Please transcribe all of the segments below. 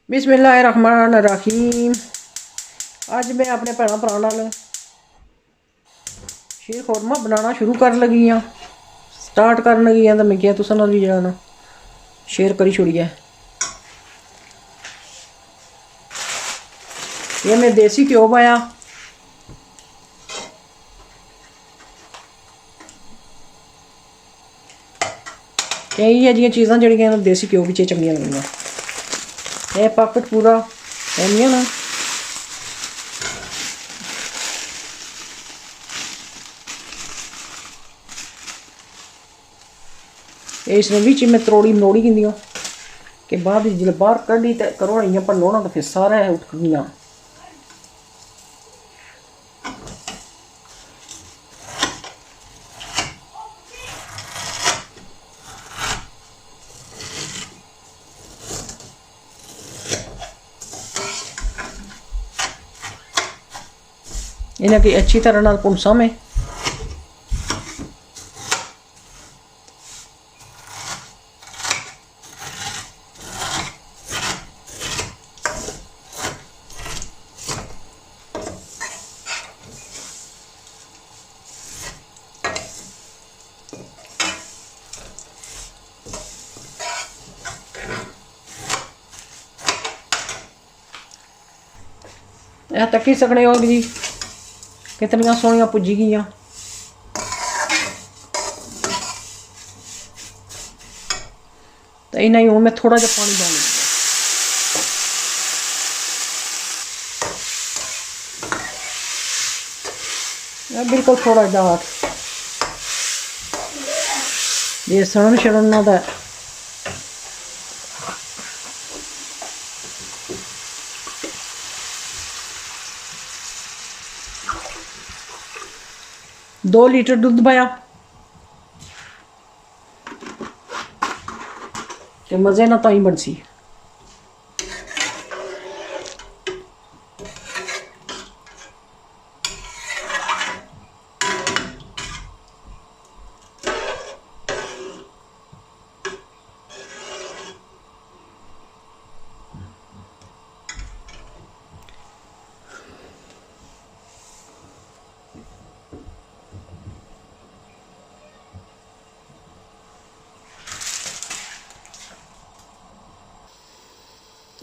बिस्मिल्लाहिर्रहमानिर्रहीम। अज मैं अपने भैन भरा नाल शीर खुरमा बनाना शुरू कर लगी हाँ, स्टार्ट कर लगी हाँ। तो मैं क्या तुसां नाल भी जाना शेयर करी छोड़िए। ये मैं देसी घ्यो पाया, कई अजियां चीज़ां जड़ियां देसी घ्यो बिच चंगियां लगदियां। यह पैकेट पूरा एनियन ना इसने बिच मैं त्रोड़ी मरोड़ी गिंदियां कि बाद जिसलै बाहर कड्ढी तो करो इ'यां भन्नो ना तो फिर सारा उठ गइयां। इन्हें की अच्छी तरह नाल भुनसा मैं यह तकी सकने हो जी कितनियां सोहनियां भुजी गईयां। तो इन्हें ही हूँ मैं थोड़ा जिहा पानी डाल दिया, बिल्कुल थोड़ा जिहा जे सड़न छड़न ना तो दो लीटर दूध पाया ते मज़े ना ताई बनसी।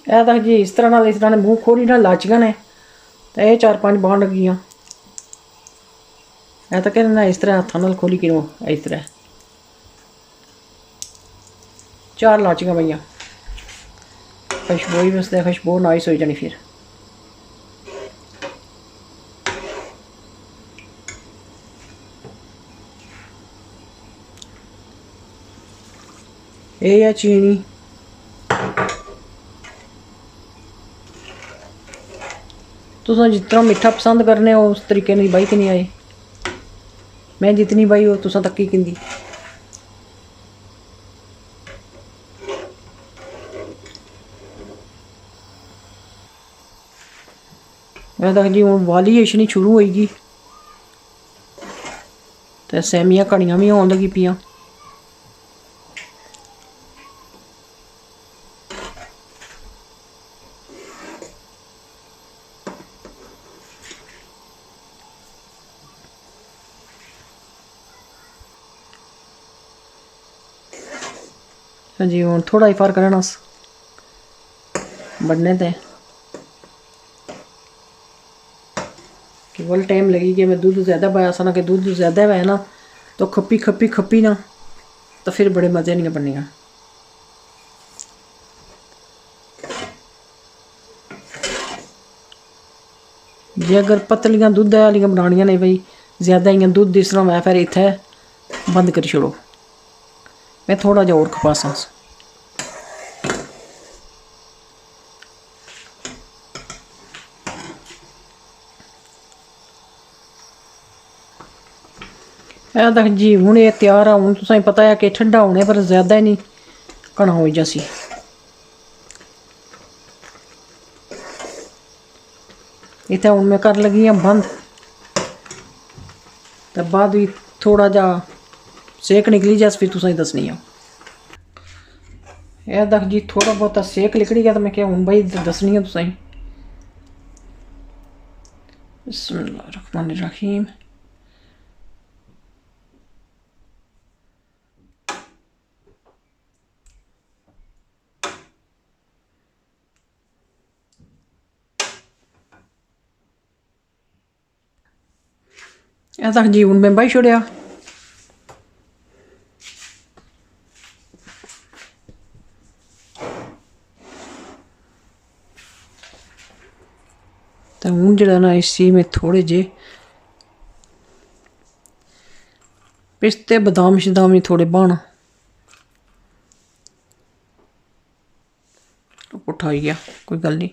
यह तक जी इस तरह ने मूँह खोली ना लाचियां ने तो यह 4-5 बन लगियां। यह तो कहना इस तरह हथा नाल खोली किनो इस तरह 4 लाचियां पाइयां। खुशबू वास्ते खुशबू नाइस हो जानी। फिर यह है चीनी, तुम जितना मिठा पसंद करने हो उस तरीके की बाई किनी आए। मैं जितनी बाई हो तुसा तक ही किंदी। मैं तक जी हूँ वाली इछनी शुरू होएगी तो सैमियां घड़ियां भी होन लगी पियां। हाँ जी हूँ थोड़ा ही फर्क रहना बनने ते केवल टाइम लगी कि मैं दूध ज़्यादा पाया सा ना कि दूध ज़्यादा है ना तो खप्पी खप्पी खप्पी ना तो फिर बड़े मज़े नहीं बनने। जे अगर पतलियां दुद्ध आलियां बनानियां ने बई ज़्यादा इयां दुद्ध इस तरह मैं फिर इत्थे बंद करी छोड़ो। मैं थोड़ा जिहा होर खपासां। तक जी हूँ ये तैयार है। हूँ तुसें पता है कि ठंडा होने पर ज़्यादा ही नहीं घना हो जासी। इत्थे हूँ मैं कर लगी हाँ बंद तो बाद भी थोड़ा जा सेक निकली जास फिर तुसें दसनी आ। यह दख जी थोड़ा बहुत सेक निकली गया तो मैं क्या हूँ भाई दसनी है तुसें। बिस्मिल्लाहिर्रहमानिर्रहीम। यह तक जी हूँ मैं बही छोड़िया। तो हूँ जरा ना इसी में थोड़े जे पिस्ते बादाम शदाम ही थोड़े बन उठाई गया कोई गल नहीं।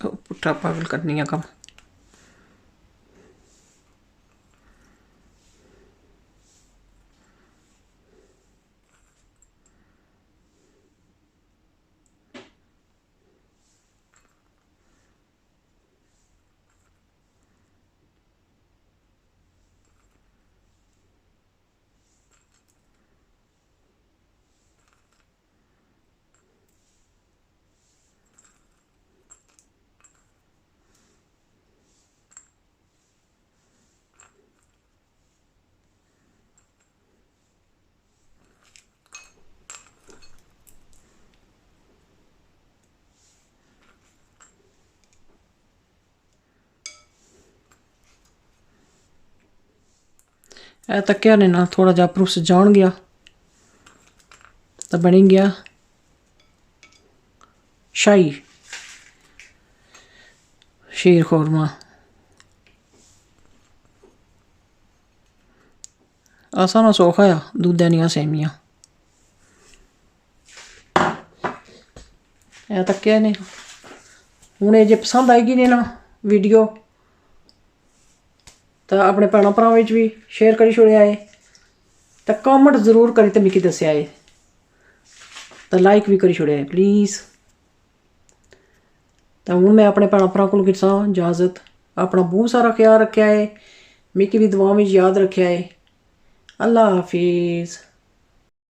पुट्ठा पागल करनी है कम। ए तकिया ने ना थोड़ा जा प्रुस जान गया तो बनी गया शाही शीर खुरमा। आसा ना सौखा आ दूध दियां सेवियां। ए तकिया ने हूँ जे पसंद आएगी ने ना वीडियो तो अपने भैनों भरावां विच भी शेयर करी छोड़िया है। तो कॉमेंट जरूर करी तो मिगी दस्सिया है। तो लाइक भी करी छोड़िया है प्लीज़। तो हूँ मैं अपने भैनों भरावां कोल गिसां इजाजत। अपना बहुत सारा ख्याल रखा है। मिगी भी दुआवां विच याद रखा है। अल्लाह हाफिज़।